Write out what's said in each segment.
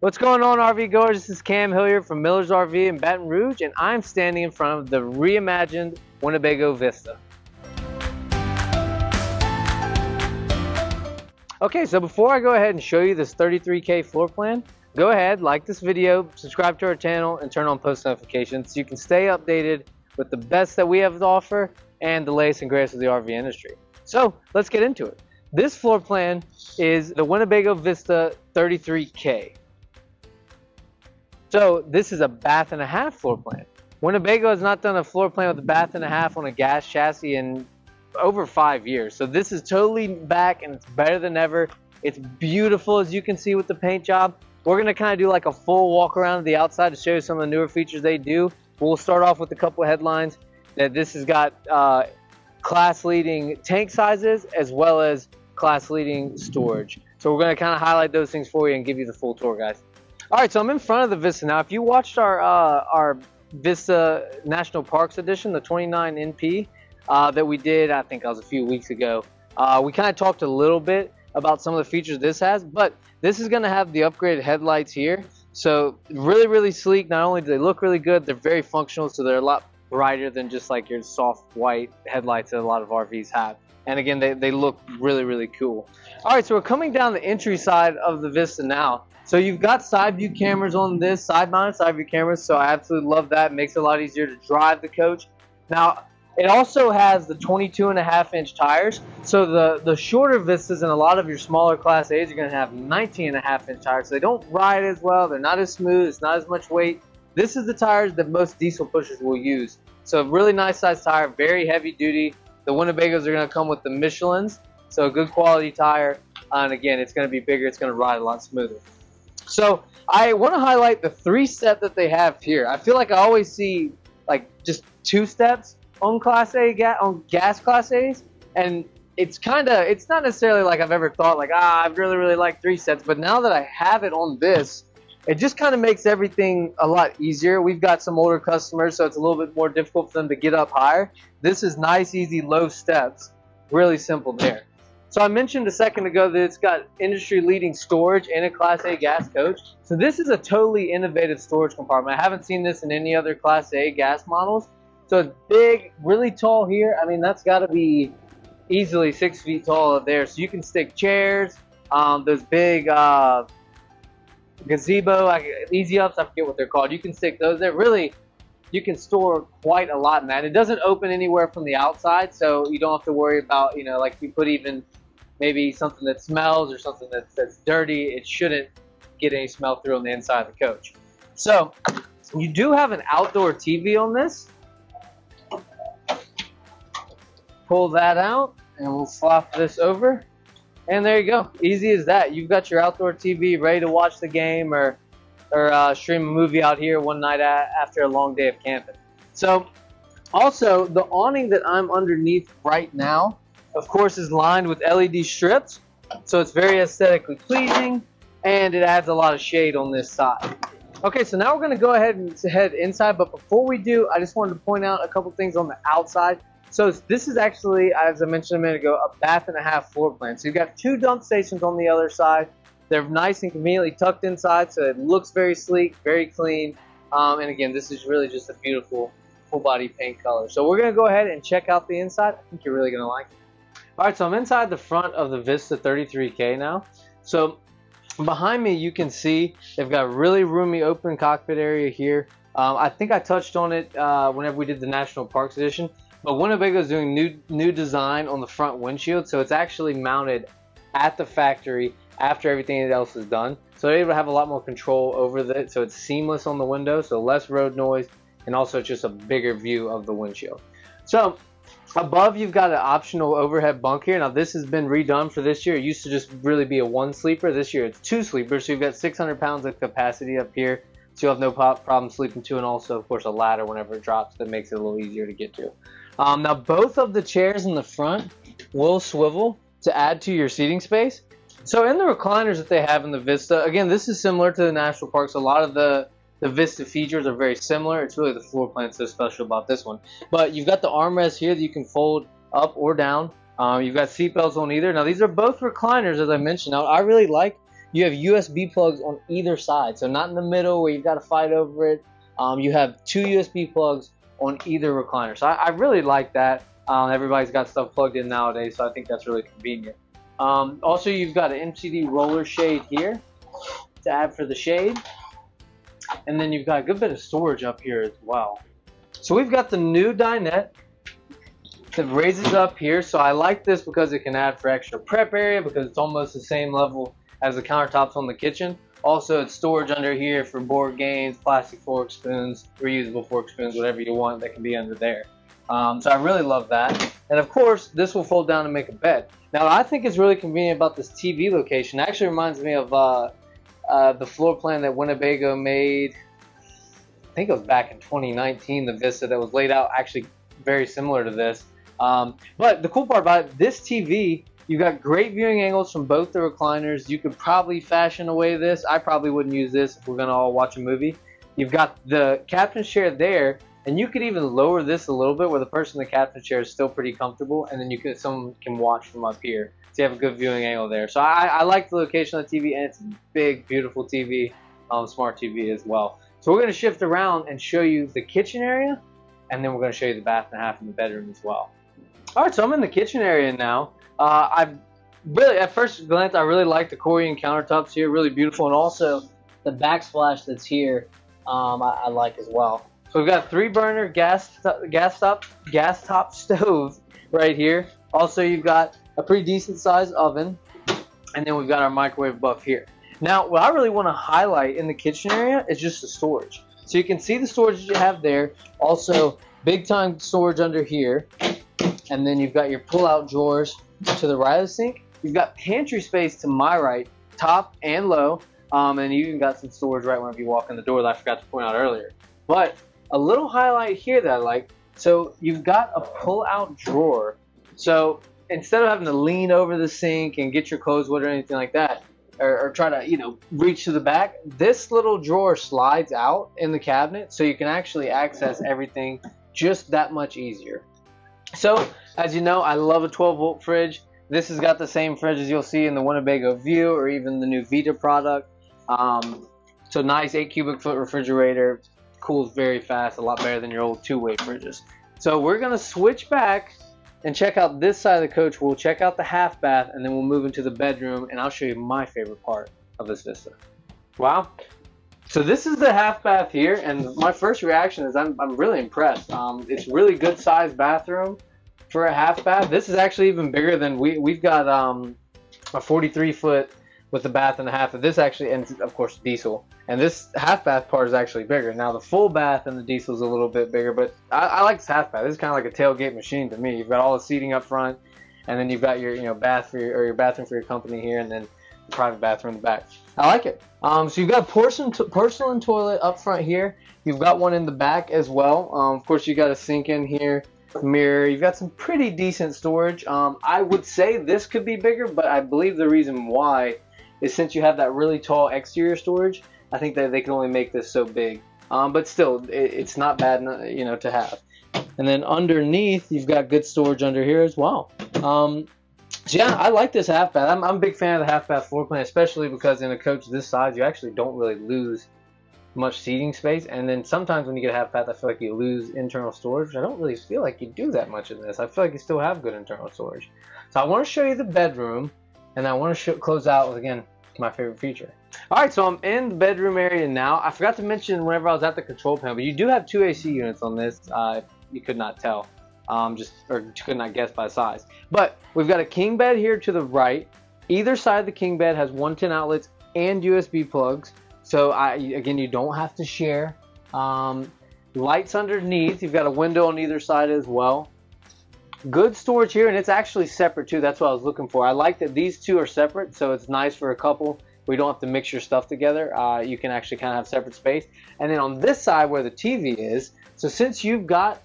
What's going on, RV goers? This is Cam Hilliard from Miller's RV in Baton Rouge, and I'm standing in front of the reimagined Winnebago Vista. Okay, so before I go ahead and show you this 33K floor plan, go ahead, like this video, subscribe to our channel, and turn on post notifications so you can stay updated with the best that we have to offer and the latest and greatest of the RV industry. So let's get into it. This floor plan is the Winnebago Vista 33K. So this is a bath and a half floor plan. Winnebago has not done a floor plan with a bath and a half on a gas chassis in over 5 years. So this is totally back and it's better than ever. It's beautiful, as you can see with the paint job. We're gonna kind of do like a full walk around of the outside to show you some of the newer features they do. We'll start off with a couple of headlines that this has got class leading tank sizes as well as class leading storage. So we're gonna kind of highlight those things for you and give you the full tour, guys. All right, so I'm in front of the Vista now. If you watched our Vista National Parks edition, the 29 NP that we did, I think that was a few weeks ago, we kind of talked a little bit about some of the features this has, but this is going to have the upgraded headlights here. So really, really sleek. Not only do they look really good, they're very functional, so they're a lot brighter than just like your soft white headlights that a lot of RVs have. And again, they look really, really cool. All right, so we're coming down the entry side of the Vista now. So you've got side view cameras on this, side-mounted side view cameras, so I absolutely love that. It makes it a lot easier to drive the coach. Now, it also has the 22.5-inch tires. So the shorter Vistas and a lot of your smaller Class A's are going to have 19.5-inch tires. So they don't ride as well. They're not as smooth. It's not as much weight. This is the tires that most diesel pushers will use. So really nice size tire, very heavy duty. The Winnebagos are going to come with the Michelins, so a good quality tire. And again, it's going to be bigger. It's going to ride a lot smoother. So I want to highlight the 3-step that they have here. I feel like I always see like just 2 steps on Class A on gas Class A's, and it's not necessarily like I've ever thought like I really like 3 steps, but now that I have it on this, it just kind of makes everything a lot easier. We've got some older customers, so it's a little bit more difficult for them to get up higher. This is nice, easy, low steps, really simple there. So I mentioned a second ago that it's got industry-leading storage in a Class A gas coach. So this is a totally innovative storage compartment. I haven't seen this in any other Class A gas models. So it's big, really tall here. I mean, that's got to be easily 6 feet tall up there. So you can stick chairs, those big gazebo, easy ups, I forget what they're called. You can stick those there. Really, you can store quite a lot in that. It doesn't open anywhere from the outside, so you don't have to worry about, you know, like if you put even maybe something that smells or something that's dirty, it shouldn't get any smell through on the inside of the coach. So you do have an outdoor TV on this. Pull that out and we'll flop this over. And there you go. Easy as that. You've got your outdoor TV ready to watch the game or stream a movie out here one night after a long day of camping. So also the awning that I'm underneath right now, of course, is lined with LED strips, so it's very aesthetically pleasing and it adds a lot of shade on this side. Okay, so now we're going to go ahead and head inside, but before we do, I just wanted to point out a couple things on the outside. So this is actually, as I mentioned a minute ago, a bath and a half floor plan. So you've got 2 dump stations on the other side. They're nice and conveniently tucked inside, so it looks very sleek, very clean. And again, this is really just a beautiful full body paint color. So we're going to go ahead and check out the inside. I think you're really going to like it. All right, so I'm inside the front of the Vista 33K now. So behind me, you can see they've got a really roomy open cockpit area here. I think I touched on it whenever we did the National Parks edition. But Winnebago is doing new design on the front windshield, so it's actually mounted at the factory after everything else is done. So they're able to have a lot more control over it, so it's seamless on the window, so less road noise, and also just a bigger view of the windshield. So above, you've got an optional overhead bunk here. Now this has been redone for this year. It used to just really be a 1 sleeper. This year it's 2 sleepers, so you've got 600 pounds of capacity up here. So you'll have no problem sleeping to, and also, of course, a ladder whenever it drops that makes it a little easier to get to. Now, both of the chairs in the front will swivel to add to your seating space. So in the recliners that they have in the Vista, again, this is similar to the National Parks. A lot of the Vista features are very similar. It's really the floor plan that's so special about this one. But you've got the armrest here that you can fold up or down. You've got seat belts on either. Now, these are both recliners, as I mentioned. Now, I really like you have USB plugs on either side. So not in the middle where you've got to fight over it. You have 2 USB plugs on either recliner. So I really like that. Everybody's got stuff plugged in nowadays, so I think that's really convenient. Also, you've got an MCD roller shade here to add for the shade. And then you've got a good bit of storage up here as well. So we've got the new dinette that raises up here. So I like this because it can add for extra prep area because it's almost the same level as the countertops on the kitchen. Also, it's storage under here for board games, plastic fork spoons, reusable fork spoons, whatever you want that can be under there. So I really love that. And of course, this will fold down and make a bed. Now, what I think is really convenient about this TV location actually reminds me of the floor plan that Winnebago made. I think it was back in 2019, the Vista that was laid out actually very similar to this. But the cool part about it, this TV, you've got great viewing angles from both the recliners. You could probably fashion away this. I probably wouldn't use this if we're going to all watch a movie. You've got the captain's chair there, and you could even lower this a little bit where the person in the captain's chair is still pretty comfortable, and then someone can watch from up here. So you have a good viewing angle there. So I like the location of the TV, and it's a big, beautiful TV, smart TV as well. So we're going to shift around and show you the kitchen area, and then we're going to show you the bath and a half in the bedroom as well. All right, so I'm in the kitchen area now. I really, at first glance, I really like the Corian countertops here, really beautiful, and also the backsplash that's here, I like as well. So we've got 3-burner gas top stove right here. Also, you've got a pretty decent sized oven, and then we've got our microwave above here. Now, what I really want to highlight in the kitchen area is just the storage. So you can see the storage that you have there. Also, big time storage under here. And then you've got your pull-out drawers to the right of the sink. You've got pantry space to my right, top and low. And you even got some storage right whenever you walk in the door that I forgot to point out earlier. But a little highlight here that I like. So you've got a pull-out drawer. So instead of having to lean over the sink and get your clothes wet or anything like that, or try to, reach to the back, this little drawer slides out in the cabinet so you can actually access everything just that much easier. So, as you know, I love a 12-volt fridge. This has got the same fridge as you'll see in the Winnebago View or even the new Vita product. So nice 8 cubic foot refrigerator, cools very fast, a lot better than your old 2-way fridges. So we're going to switch back and check out this side of the coach. We'll check out the half bath, and then we'll move into the bedroom, and I'll show you my favorite part of this Vista. Wow. So this is the half bath here, and my first reaction is I'm really impressed. It's a really good sized bathroom for a half bath. This is actually even bigger than we've got a 43 foot with the bath and a half. This actually, and of course diesel, and this half bath part is actually bigger. Now the full bath and the diesel is a little bit bigger, but I like this half bath. This is kind of like a tailgate machine to me. You've got all the seating up front, and then you've got your bath for your bathroom for your company here, and then the private bathroom in the back. I like it. So you've got porcelain toilet up front here. You've got one in the back as well. Of course, you got a sink in here, mirror. You've got some pretty decent storage. I would say this could be bigger, but I believe the reason why is since you have that really tall exterior storage, I think that they can only make this so big. But still, it's not bad, to have. And then underneath, you've got good storage under here as well. So yeah, I like this half bath. I'm a big fan of the half bath floor plan, especially because in a coach this size, you actually don't really lose much seating space. And then sometimes when you get a half bath, I feel like you lose internal storage. I don't really feel like you do that much in this. I feel like you still have good internal storage. So I want to show you the bedroom, and I want to close out with, again, my favorite feature. All right, so I'm in the bedroom area now. I forgot to mention whenever I was at the control panel, but you do have 2 AC units on this. If you could not tell. Or could not guess by size. But we've got a king bed here to the right. Either side of the king bed has 110 outlets and USB plugs. So again, you don't have to share. Lights underneath. You've got a window on either side as well. Good storage here, and it's actually separate too. That's what I was looking for. I like that these two are separate, so it's nice for a couple. We don't have to mix your stuff together. You can actually kind of have separate space. And then on this side where the TV is, so since you've got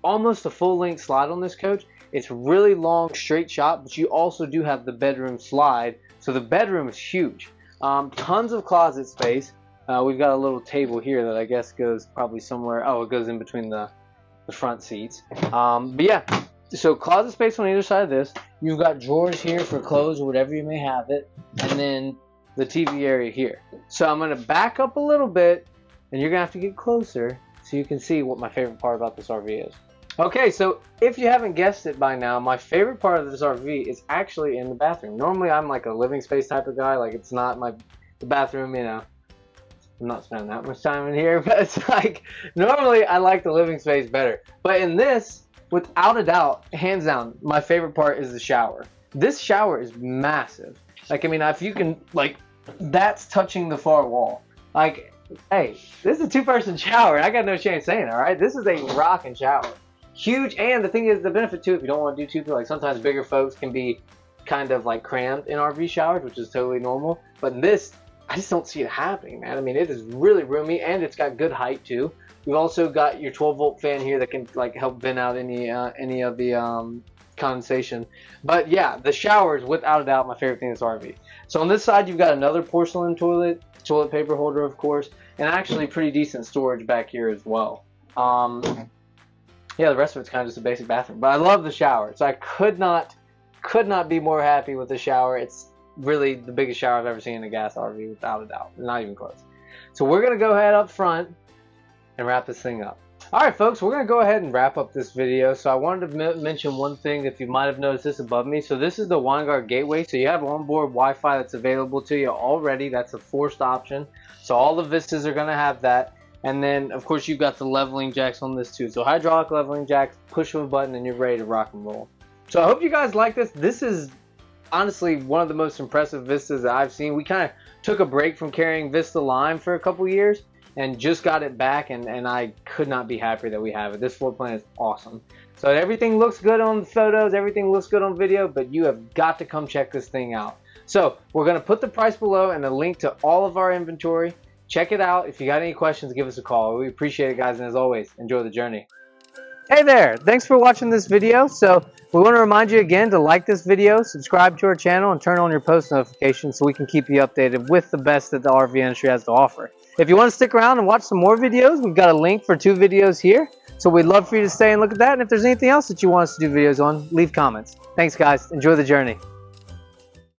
almost a full-length slide on this coach, it's really long, straight shot, but you also do have the bedroom slide, so the bedroom is huge. Tons of closet space. We've got a little table here that I guess goes probably somewhere. Oh, it goes in between the front seats. But yeah, so closet space on either side of this. You've got drawers here for clothes or whatever you may have it, and then the TV area here. So I'm gonna back up a little bit, and you're gonna have to get closer so you can see what my favorite part about this RV is. Okay, so if you haven't guessed it by now, my favorite part of this RV is actually in the bathroom. Normally I'm like a living space type of guy, like it's not the bathroom, you know. I'm not spending that much time in here, but it's like, normally I like the living space better. But in this, without a doubt, hands down, my favorite part is the shower. This shower is massive. Like, I mean, if you can, like, that's touching the far wall. Like, hey, this is a two-person shower. I got no shame saying it, all right? This is a rocking shower. Huge, and the thing is, the benefit too, if you don't want to do two, like sometimes bigger folks can be kind of like crammed in RV showers, which is totally normal. But in this, I just don't see it happening, man. I mean, it is really roomy, and it's got good height too. We've also got your 12-volt fan here that can like help vent out any of the condensation. But yeah, the shower is without a doubt my favorite thing in this RV. So on this side, you've got another porcelain toilet paper holder, of course, and actually pretty decent storage back here as well. Yeah, the rest of it's kind of just a basic bathroom, but I love the shower. So I could not be more happy with the shower. It's really the biggest shower I've ever seen in a gas RV, without a doubt. Not even close. So we're gonna go ahead up front and wrap this thing up. All right, folks, we're gonna go ahead and wrap up this video. So I wanted to mention one thing, if you might have noticed this above me. So this is the WineGuard gateway. So you have onboard Wi-Fi that's available to you already. That's a forced option. So all the Vistas are gonna have that. And then, of course, you've got the leveling jacks on this too. So hydraulic leveling jacks, push of a button, and you're ready to rock and roll. So I hope you guys like this. This is honestly one of the most impressive Vistas that I've seen. We kind of took a break from carrying Vista Lime for a couple years and just got it back, and I could not be happier that we have it. This floor plan is awesome. So everything looks good on the photos, everything looks good on video, but you have got to come check this thing out. So we're going to put the price below and a link to all of our inventory. Check it out. If you got any questions, give us a call. We appreciate it, guys, and as always, enjoy the journey. Hey there, thanks for watching this video. So we want to remind you again to like this video, subscribe to our channel, and turn on your post notifications so we can keep you updated with the best that the RV industry has to offer. If you want to stick around and watch some more videos, we've got a link for 2 videos here. So we'd love for you to stay and look at that. And if there's anything else that you want us to do videos on, leave comments. Thanks, guys. Enjoy the journey.